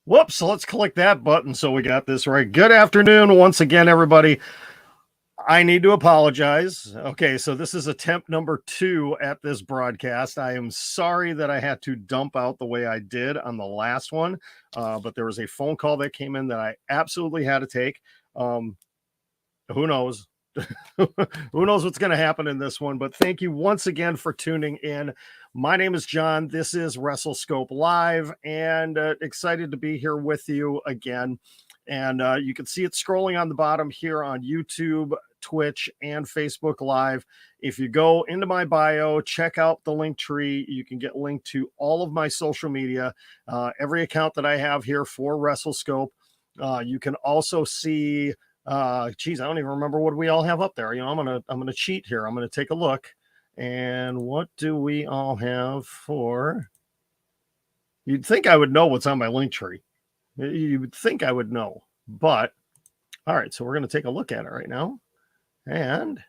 Whoops, let's click that button so we got this right. Good afternoon once again, everybody. I need to apologize. Okay, so this is attempt number 2 at this broadcast. I am sorry that I had to dump out the way I did on the last one, but there was a phone call that came in that I absolutely had to take. Who knows? Who knows what's going to happen in this one, but thank you once again for tuning in. My name is John. This is WrestleScope Live, and excited to be here with you again. And you can see it scrolling on the bottom here on YouTube, Twitch, and Facebook Live. If you go into my bio, check out the link tree. You can get linked to all of my social media, every account that I have here for WrestleScope. You can also see geez, I don't even remember what we all have up there. You know, I'm gonna cheat here. I'm gonna take a look. And what do we all have for? You'd think I would know what's on my link tree. You would think I would know, but all right. So we're gonna take a look at it right now, and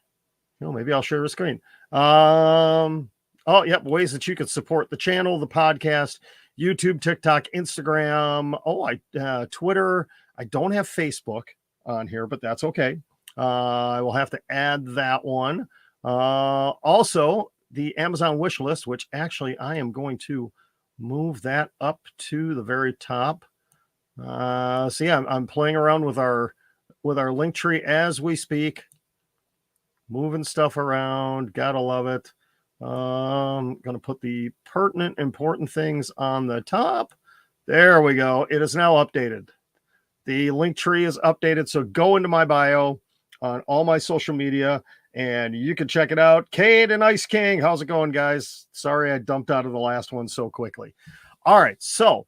maybe I'll share the screen. Oh, yep, ways that you could support the channel, the podcast, YouTube, TikTok, Instagram. Oh, Twitter. I don't have Facebook on here, but that's okay. I will have to add that one. Also, the Amazon wish list, which actually I am going to move that up to the very top. So yeah, I'm playing around with our link tree as we speak, moving stuff around. Gotta love it. I'm gonna put the pertinent, important things on the top. There we go. It is now updated. The link tree is updated, so go into my bio on all my social media, and you can check it out. Cade and Ice King, how's it going, guys? Sorry I dumped out of the last one so quickly. All right, so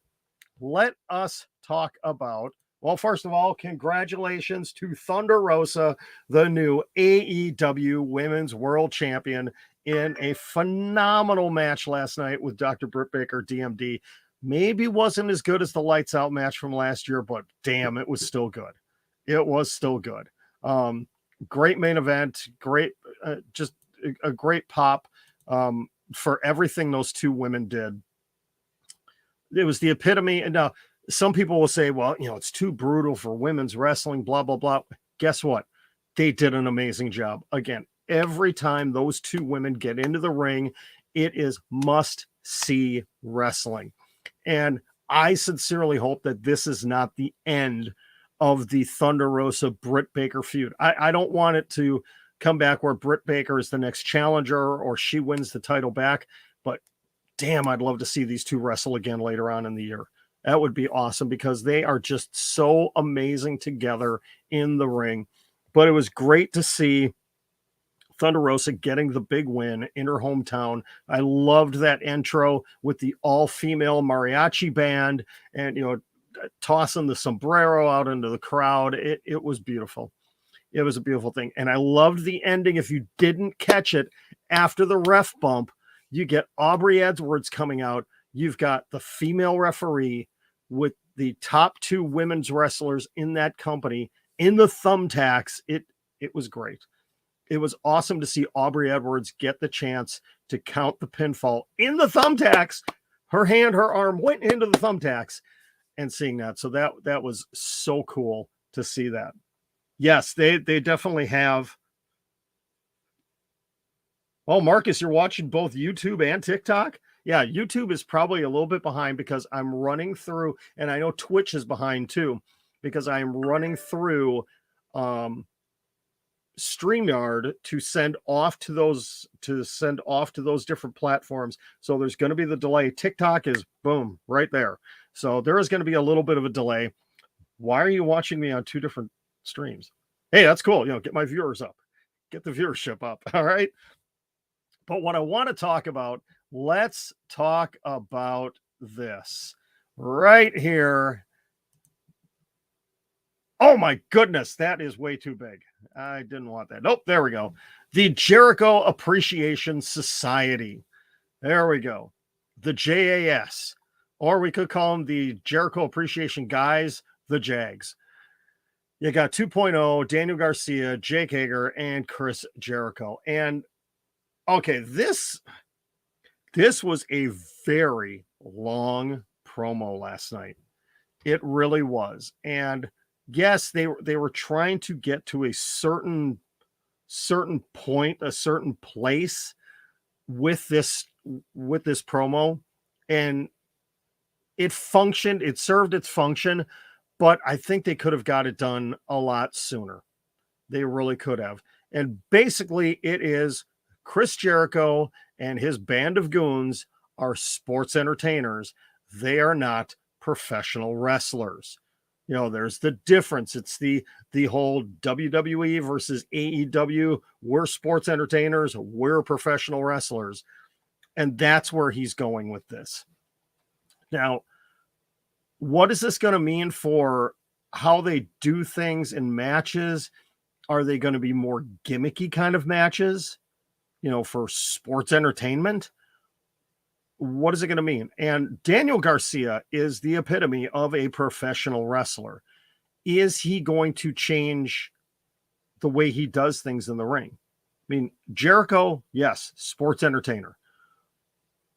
let us talk about, well, first of all, congratulations to Thunder Rosa, the new AEW Women's World Champion, in a phenomenal match last night with Dr. Britt Baker, DMD. Maybe wasn't as good as the lights out match from last year, but damn, it was still good. It was still good. Great main event, great, just a great pop for everything those two women did. It was the epitome. And now some people will say, well, it's too brutal for women's wrestling, blah, blah, blah. Guess what? They did an amazing job. Again, every time those two women get into the ring, it is must-see wrestling. And I sincerely hope that this is not the end of the Thunder Rosa Britt Baker feud. I don't want it to come back where Britt Baker is the next challenger or she wins the title back. But damn, I'd love to see these two wrestle again later on in the year. That would be awesome because they are just so amazing together in the ring. But it was great to see Thunder Rosa getting the big win in her hometown. I loved that intro with the all-female mariachi band and, tossing the sombrero out into the crowd. It was beautiful. It was a beautiful thing. And I loved the ending. If you didn't catch it, after the ref bump, you get Aubrey Edwards coming out. You've got the female referee with the top two women's wrestlers in that company in the thumbtacks. It was great. It was awesome to see Aubrey Edwards get the chance to count the pinfall in the thumbtacks. Her arm went into the thumbtacks, and seeing that. So that was so cool to see that. Yes, they definitely have. Oh, Marcus, you're watching both YouTube and TikTok? Yeah, YouTube is probably a little bit behind because I'm running through, and I know Twitch is behind too, because I'm running through StreamYard to send off to those different platforms. So there's going to be the delay. TikTok is boom right there. So there is going to be a little bit of a delay. Why are you watching me on two different streams? Hey, that's cool. Get my viewers up, get the viewership up. All right. But what I want to talk about, let's talk about this right here. Oh my goodness, that is way too big. I didn't want that. Nope, there we go. The Jericho Appreciation Society. There we go. The JAS. Or we could call them the Jericho Appreciation Guys, the Jags. You got 2.0, Daniel Garcia, Jake Hager, and Chris Jericho. And okay, this was a very long promo last night. It really was. And yes, they were trying to get to a certain point, a certain place with this promo, and it functioned, it served its function, but I think they could have got it done a lot sooner. They really could have. And basically it is Chris Jericho and his band of goons are sports entertainers. They are not professional wrestlers. You know, there's the difference. It's the whole WWE versus AEW. We're sports entertainers, we're professional wrestlers. And that's where he's going with this. Now, what is this going to mean for how they do things in matches? Are they going to be more gimmicky kind of matches, you know, for sports entertainment? What is it going to mean? And Daniel Garcia is the epitome of a professional wrestler. Is he going to change the way he does things in the ring? I mean, Jericho, yes, sports entertainer.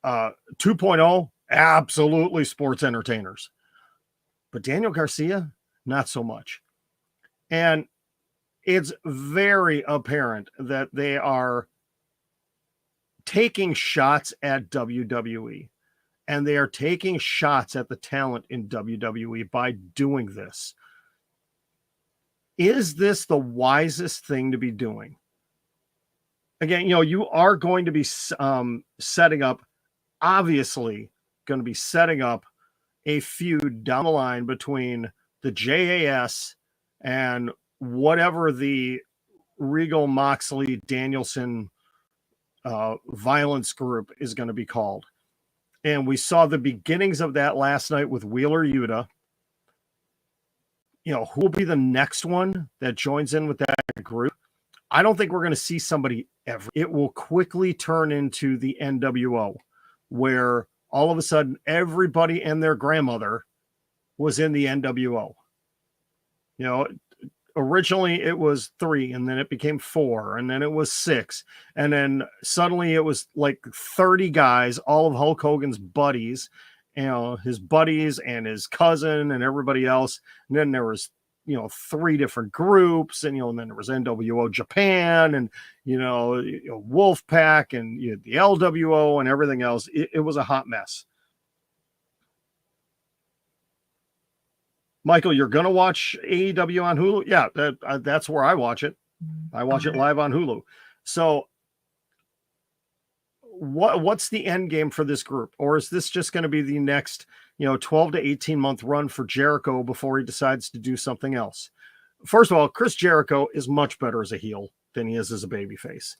2.0, absolutely sports entertainers. But Daniel Garcia, not so much. And it's very apparent that they are taking shots at WWE, and they are taking shots at the talent in WWE by doing this. Is this the wisest thing to be doing? Again, you know, you are going to be setting up, obviously going to be setting up a feud down the line between the JAS and whatever the Regal, Moxley, Danielson violence group is going to be called. And we saw the beginnings of that last night with Wheeler Yuta. You know, who will be the next one that joins in with that group? I don't think we're going to see somebody ever. It will quickly turn into the NWO, where all of a sudden everybody and their grandmother was in the NWO. You know, originally it was 3, and then it became 4, and then it was 6, and then suddenly it was like 30 guys, all of Hulk Hogan's buddies, you know, his buddies and his cousin and everybody else. And then there was, you know, 3 different groups, and, you know, and then there was NWO Japan, and, you know, Wolfpack, and you had the LWO and everything else. It was a hot mess. Michael, you're going to watch AEW on Hulu? Yeah, that's where I watch it. I watch it live on Hulu. So what's the end game for this group? Or is this just going to be the next, you know, 12 to 18 month run for Jericho before he decides to do something else? First of all, Chris Jericho is much better as a heel than he is as a babyface.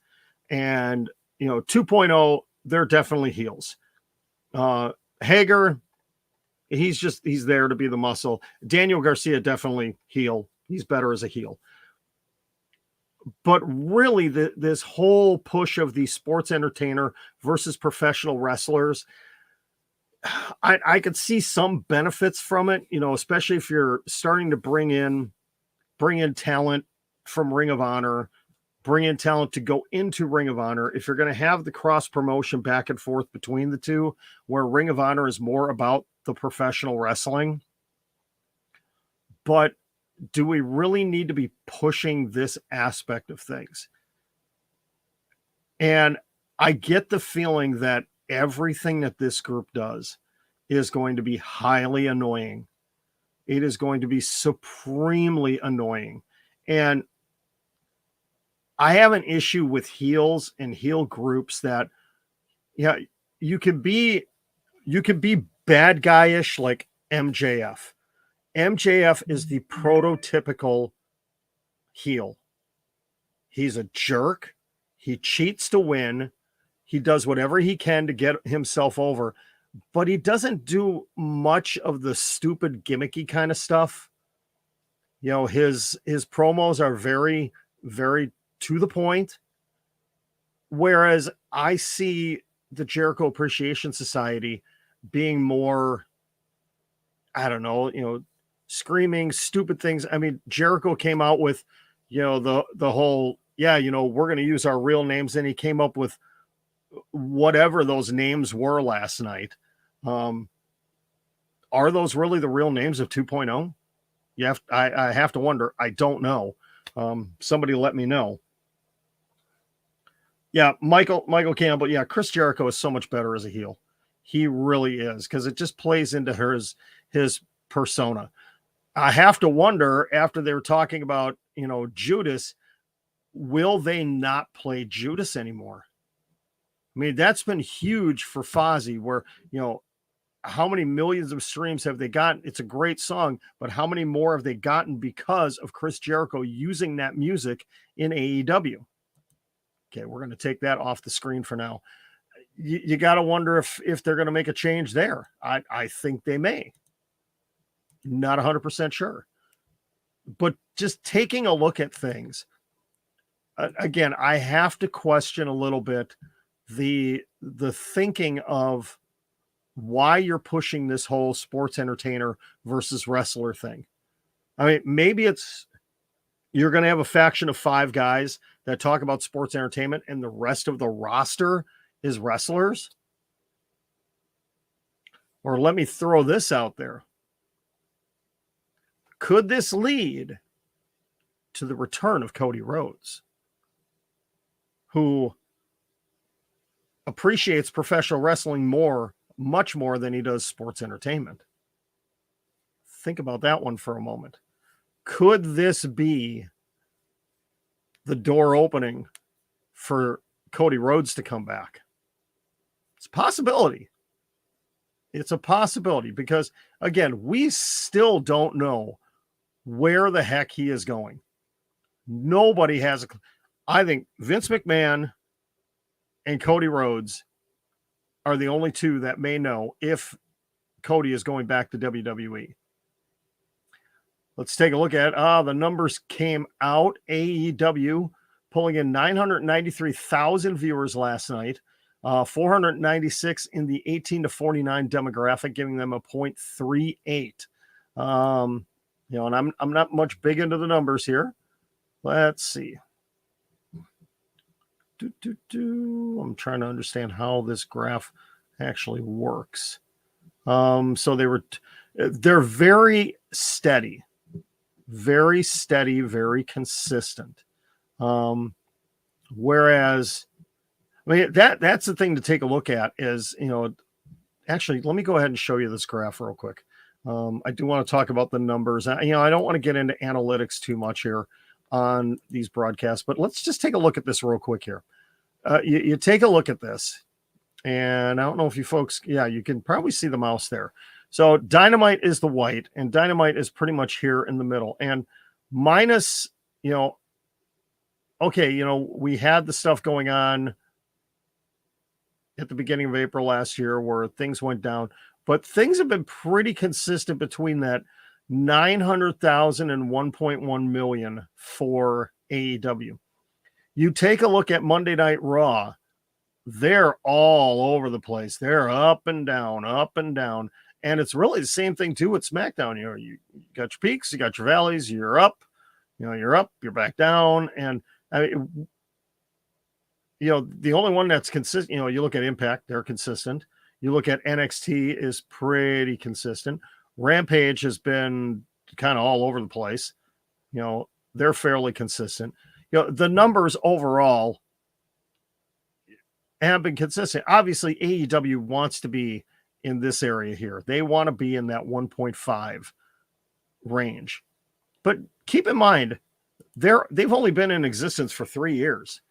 And, you know, 2.0, they're definitely heels. Hager, he's there to be the muscle. Daniel Garcia, definitely heel. He's better as a heel. But really, this whole push of the sports entertainer versus professional wrestlers, I could see some benefits from it, you know, especially if you're starting to bring in talent from Ring of Honor, bring in talent to go into Ring of Honor. If you're going to have the cross promotion back and forth between the two, where Ring of Honor is more about the professional wrestling. But do we really need to be pushing this aspect of things? And I get the feeling that everything that this group does is going to be highly annoying. It is going to be supremely annoying. And I have an issue with heels and heel groups that, yeah, you can be bad guyish like MJF. MJF is the prototypical heel. He's a jerk. He cheats to win. He does whatever he can to get himself over, but he doesn't do much of the stupid gimmicky kind of stuff. You know, his promos are very, very to the point. Whereas I see the Jericho Appreciation Society being more, I don't know, you know, screaming stupid things. I mean, Jericho came out with, you know, the whole, yeah, you know, we're going to use our real names. And he came up with whatever those names were last night. Are those really the real names of 2.0? I have to wonder. I don't know. Somebody let me know. Yeah, Michael Campbell. Yeah, Chris Jericho is so much better as a heel. He really is, because it just plays into his persona. I have to wonder, after they were talking about, Judas, will they not play Judas anymore? I mean, that's been huge for Fozzy, where, how many millions of streams have they gotten? It's a great song, but how many more have they gotten because of Chris Jericho using that music in AEW? Okay, we're going to take that off the screen for now. You got to wonder if they're going to make a change there. I think they may. Not 100% sure. But just taking a look at things, again, I have to question a little bit the thinking of why you're pushing this whole sports entertainer versus wrestler thing. I mean, maybe you're going to have a faction of 5 guys that talk about sports entertainment and the rest of the roster is wrestlers. Or let me throw this out there. Could this lead to the return of Cody Rhodes, who appreciates professional wrestling much more than he does sports entertainment? Think about that one for a moment. Could this be the door opening for Cody Rhodes to come back? It's a possibility. It's a possibility because, again, we still don't know where the heck he is going. Nobody has I think Vince McMahon and Cody Rhodes are the only two that may know if Cody is going back to WWE. Let's take a look at the numbers came out. AEW pulling in 993,000 viewers last night, 496 in the 18 to 49 demographic, giving them a 0.38. And I'm not much big into the numbers here. Let's see. I'm trying to understand how this graph actually works. So they're very steady, very consistent. Whereas, I mean, that's the thing to take a look at is, actually, let me go ahead and show you this graph real quick. I do want to talk about the numbers. I don't want to get into analytics too much here on these broadcasts, but let's just take a look at this real quick here. You take a look at this, and I don't know if you folks, you can probably see the mouse there. So Dynamite is the white, and Dynamite is pretty much here in the middle. And minus, we had the stuff going on at the beginning of April last year where things went down, but things have been pretty consistent between that 900,000 and 1.1 million for AEW. You take a look at Monday Night Raw, they're all over the place. They're up and down. And it's really the same thing too with SmackDown. You got your peaks, you got your valleys, you're up, you're up, you're back down. And I mean, the only one that's consistent, you look at Impact, they're consistent. You look at NXT is pretty consistent. Rampage has been kind of all over the place. They're fairly consistent. The numbers overall have been consistent. Obviously, AEW wants to be in this area here. They want to be in that 1.5 range. But keep in mind, they've only been in existence for 3 years.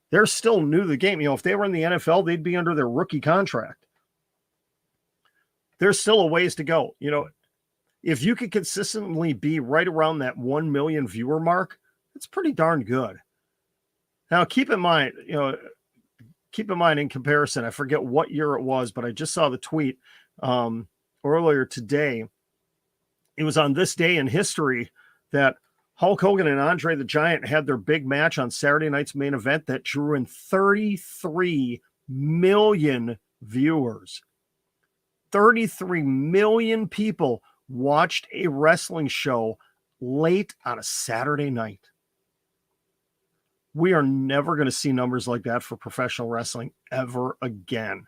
They're still new to the game. If they were in the NFL, they'd be under their rookie contract. There's still a ways to go. If you could consistently be right around that 1 million viewer mark, it's pretty darn good. Now, keep in mind in comparison, I forget what year it was, but I just saw the tweet earlier today. It was on this day in history that Hulk Hogan and Andre the Giant had their big match on Saturday night's main event that drew in 33 million viewers. 33 million people watched a wrestling show late on a Saturday night. We are never going to see numbers like that for professional wrestling ever again.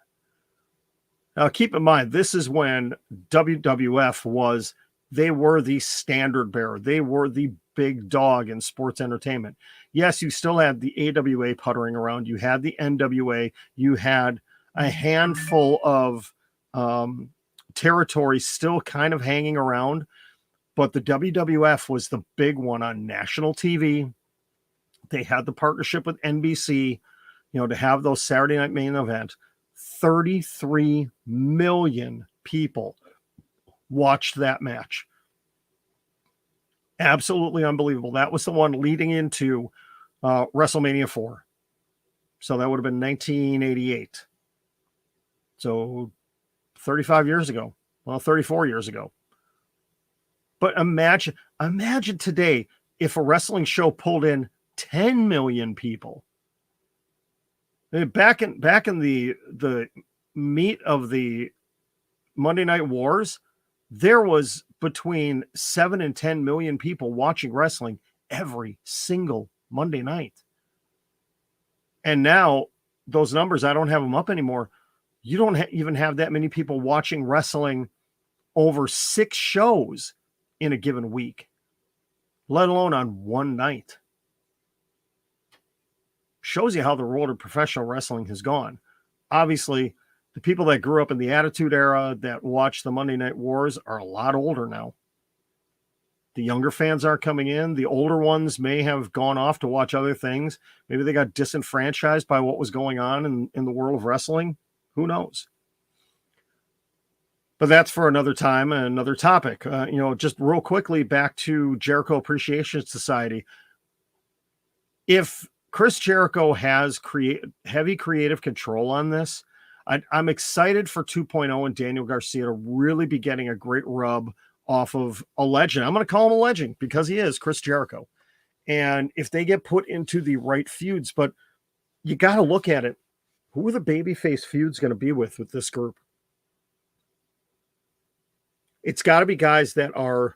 Now, keep in mind, this is when WWF they were the standard bearer. They were the big dog in sports entertainment. Yes, you still had the AWA puttering around. You had the NWA. You had a handful of territories still kind of hanging around. But the WWF was the big one on national TV. They had the partnership with NBC, to have those Saturday night main event. 33 million people watched that match. Absolutely unbelievable. That was the one leading into WrestleMania 4. So that would have been 1988. So 35 years ago. Well, 34 years ago. But imagine today if a wrestling show pulled in 10 million people. Back in the meat of the Monday Night Wars, there was between 7 and 10 million people watching wrestling every single Monday night. And now those numbers, I don't have them up anymore. You don't even have that many people watching wrestling over 6 shows in a given week, let alone on one night. Shows you how the world of professional wrestling has gone. Obviously, the people that grew up in the Attitude Era that watched the Monday Night Wars are a lot older now. The younger fans aren't coming in. The older ones may have gone off to watch other things. Maybe they got disenfranchised by what was going on in the world of wrestling. Who knows? But that's for another time and another topic. Just real quickly back to Jericho Appreciation Society. If Chris Jericho has heavy creative control on this, I'm excited for 2.0 and Daniel Garcia to really be getting a great rub off of a legend. I'm going to call him a legend because he is Chris Jericho. And if they get put into the right feuds, but you got to look at it. Who are the babyface feuds going to be with this group? It's got to be guys that are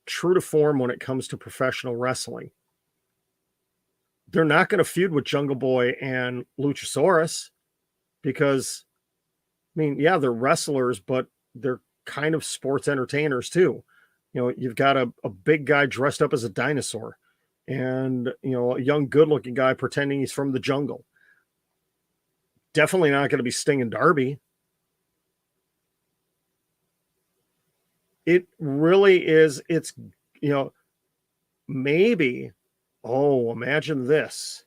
true to form when it comes to professional wrestling. They're not going to feud with Jungle Boy and Luchasaurus because, they're wrestlers, but they're kind of sports entertainers too. You've got a big guy dressed up as a dinosaur and, a young, good-looking guy pretending he's from the jungle. Definitely not going to be Sting and Darby. It really is. It's, maybe. Oh, imagine this.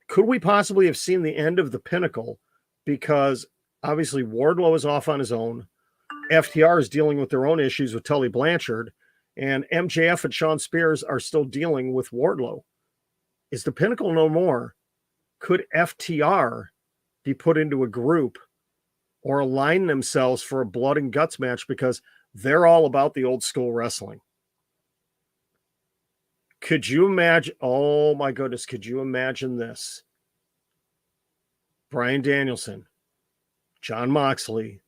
Could we possibly have seen the end of the Pinnacle? Because obviously Wardlow is off on his own. FTR is dealing with their own issues with Tully Blanchard. And MJF and Sean Spears are still dealing with Wardlow. Is the Pinnacle no more? Could FTR be put into a group or align themselves for a blood and guts match because they're all about the old school wrestling? Could you imagine? Oh my goodness. Could you imagine this? Bryan Danielson, Jon Moxley,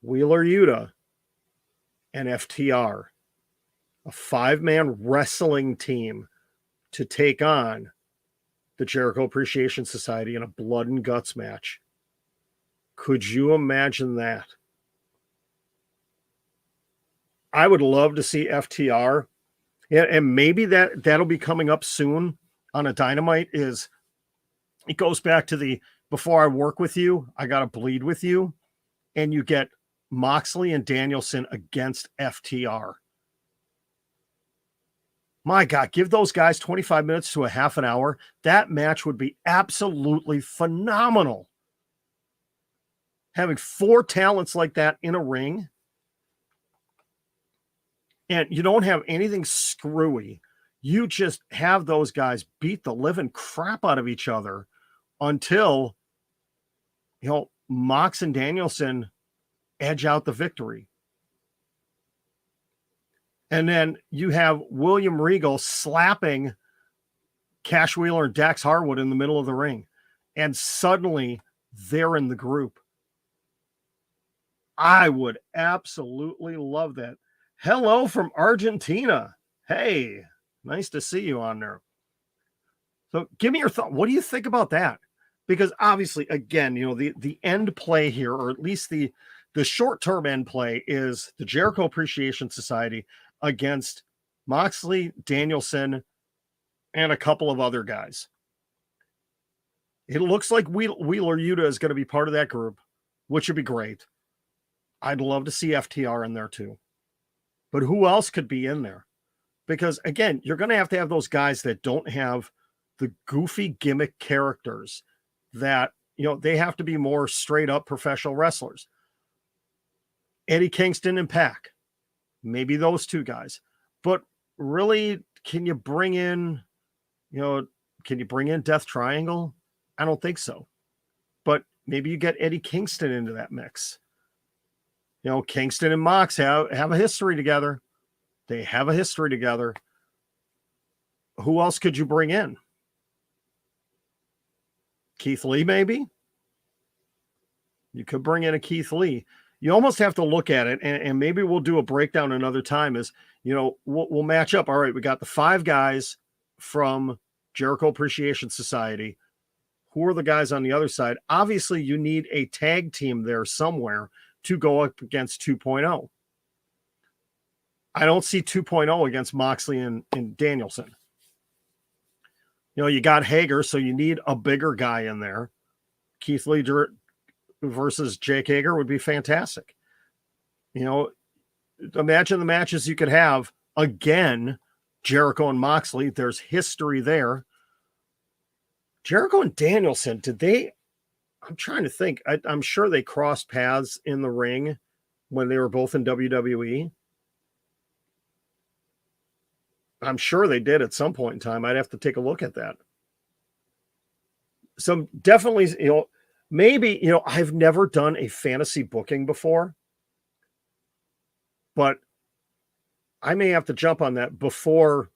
Wheeler Yuta, and FTR. A 5-man wrestling team to take on the Jericho Appreciation Society in a blood and guts match. Could you imagine that? I would love to see FTR. Yeah, and maybe that'll be coming up soon on a Dynamite. It goes back to the before I work with you, I got to bleed with you. And you get Moxley and Danielson against FTR. My God, give those guys 25 minutes to a half an hour. That match would be absolutely phenomenal. Having 4 talents like that in a ring. And you don't have anything screwy. You just have those guys beat the living crap out of each other until, Mox and Danielson edge out the victory. And then you have William Regal slapping Cash Wheeler and Dax Harwood in the middle of the ring. And suddenly they're in the group. I would absolutely love that. Hello from Argentina. Hey, nice to see you on there. So give me your thought. What do you think about that? because obviously, again, the end play here, or at least the short-term end play, is the Jericho Appreciation Society against Moxley, Danielson, and a couple of other guys. It looks like Wheeler Yuta is going to be part of that group, which would be great. I'd love to see FTR in there too. But who else could be in there? Because again, you're going to have those guys that don't have the goofy gimmick characters that, they have to be more straight up professional wrestlers. Eddie Kingston and Pac, maybe those two guys. But really, can you bring in Death Triangle? I don't think so. But maybe you get Eddie Kingston into that mix. Kingston and Mox have a history together. They have a history together. Who else could you bring in? Keith Lee, maybe? You could bring in a Keith Lee. You almost have to look at it, and maybe we'll do a breakdown another time, is, we'll match up. All right, we got the 5 guys from Jericho Appreciation Society. Who are the guys on the other side? Obviously, you need a tag team there somewhere to go up against 2.0. I don't see 2.0 against Moxley and Danielson. You got Hager, so you need a bigger guy in there. Keith Lee versus Jake Hager would be fantastic. Imagine the matches you could have. Again, Jericho and Moxley, there's history there. Jericho and Danielson, I'm trying to think. I'm sure they crossed paths in the ring when they were both in WWE. I'm sure they did at some point in time. I'd have to take a look at that. So definitely, maybe, I've never done a fantasy booking before, but I may have to jump on that before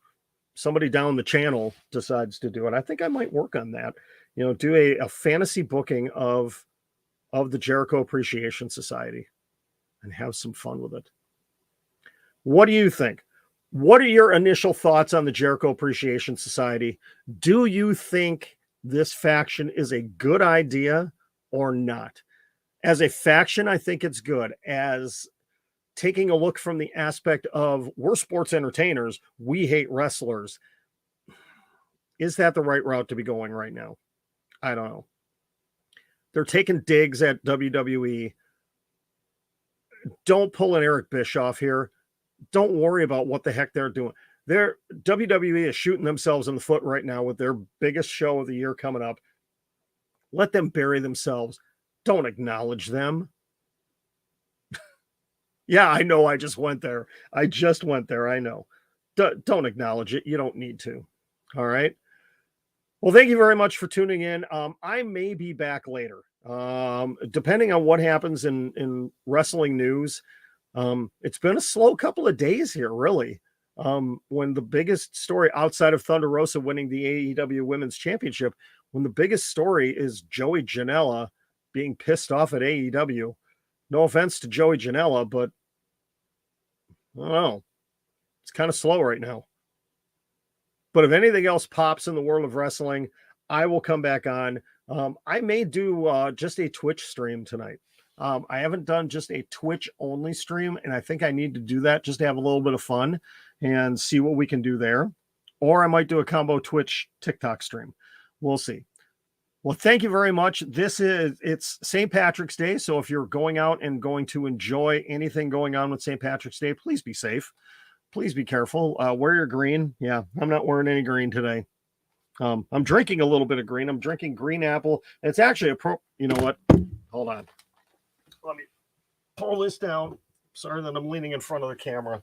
somebody down the channel decides to do it. I think I might work on that, do a fantasy booking of the Jericho Appreciation Society and have some fun with it. What do you think? What are your initial thoughts on the Jericho Appreciation Society? Do you think this faction is a good idea or not? As a faction, I think it's good. As taking a look from the aspect of, we're sports entertainers, we hate wrestlers, is that the right route to be going right now? I don't know. They're taking digs at WWE. Don't pull an Eric Bischoff here. Don't worry about what the heck they're doing. WWE is shooting themselves in the foot right now with their biggest show of the year coming up. Let them bury themselves. Don't acknowledge them. Yeah, I know. I just went there. I know. Don't acknowledge it. You don't need to. All right. Well, thank you very much for tuning in. I may be back later, depending on what happens in wrestling news. It's been a slow couple of days here, really. When the biggest story outside of Thunder Rosa winning the AEW Women's Championship, when the biggest story is Joey Janela being pissed off at AEW. No offense to Joey Janela, but I don't know. It's kind of slow right now. But if anything else pops in the world of wrestling, I will come back on. I may do just a Twitch stream tonight. I haven't done just a Twitch only stream, and I think I need to do that just to have a little bit of fun and see what we can do there. Or I might do a combo Twitch TikTok stream. We'll see. Well, thank you very much. It's St. Patrick's Day. So if you're going out and going to enjoy anything going on with St. Patrick's Day, please be safe. Please be careful. Wear your green. Yeah, I'm not wearing any green today. I'm drinking a little bit of green. I'm drinking green apple. It's actually you know what? Hold on. Let me pull this down. Sorry that I'm leaning in front of the camera.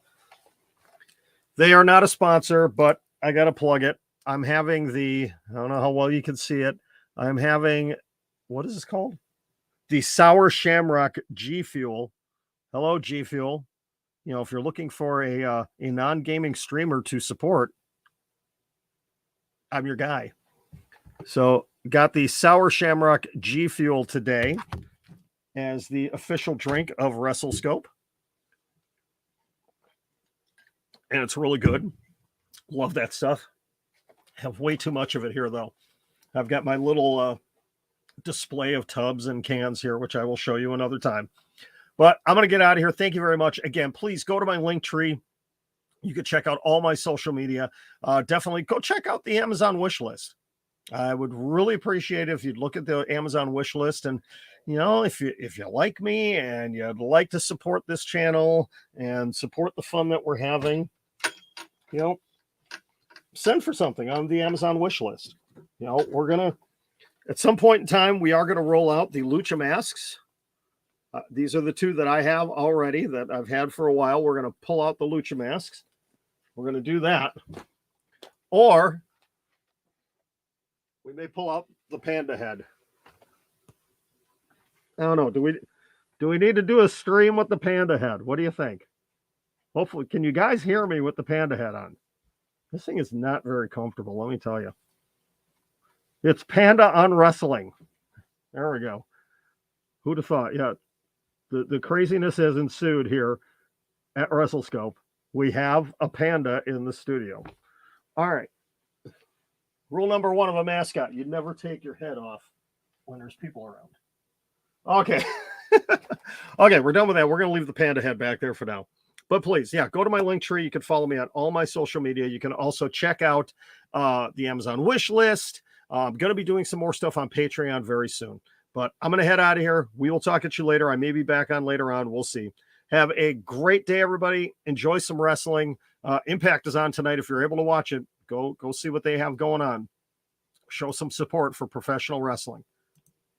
They are not a sponsor, but I got to plug it. I'm having I don't know how well you can see it. I'm having, what is this called? The Sour Shamrock G Fuel. Hello, G Fuel. If you're looking for a non-gaming streamer to support, I'm your guy. So got the Sour Shamrock G Fuel today as the official drink of WrestleScope. And it's really good. Love that stuff. Have way too much of it here, though. I've got my little display of tubs and cans here, which I will show you another time. But I'm going to get out of here. Thank you very much. Again, please go to my link tree. You can check out all my social media. Definitely go check out the Amazon wish list. I would really appreciate it if you'd look at the Amazon wish list, and if you like me and you'd like to support this channel and support the fun that we're having, send for something on the Amazon wish list. We're gonna, at some point in time, we are gonna roll out the Lucha masks. These are the two that I have already that I've had for a while. We're gonna pull out the Lucha masks. We're gonna do that, or we may pull out the panda head. I don't know. Do we need to do a stream with the panda head? What do you think? Hopefully, can you guys hear me with the panda head on? This thing is not very comfortable, let me tell you. It's Panda on Wrestling. There we go. Who'd have thought? Yeah, the craziness has ensued here at WrestleScope. We have a panda in the studio. All right. Rule number 1 of a mascot: you never take your head off when there's people around. Okay. Okay, we're done with that. We're going to leave the panda head back there for now. But please, go to my link tree. You can follow me on all my social media. You can also check out the Amazon wish list. I'm going to be doing some more stuff on Patreon very soon. But I'm going to head out of here. We will talk at you later. I may be back on later on. We'll see. Have a great day, everybody. Enjoy some wrestling. Impact is on tonight. If you're able to watch it, go see what they have going on. Show some support for professional wrestling.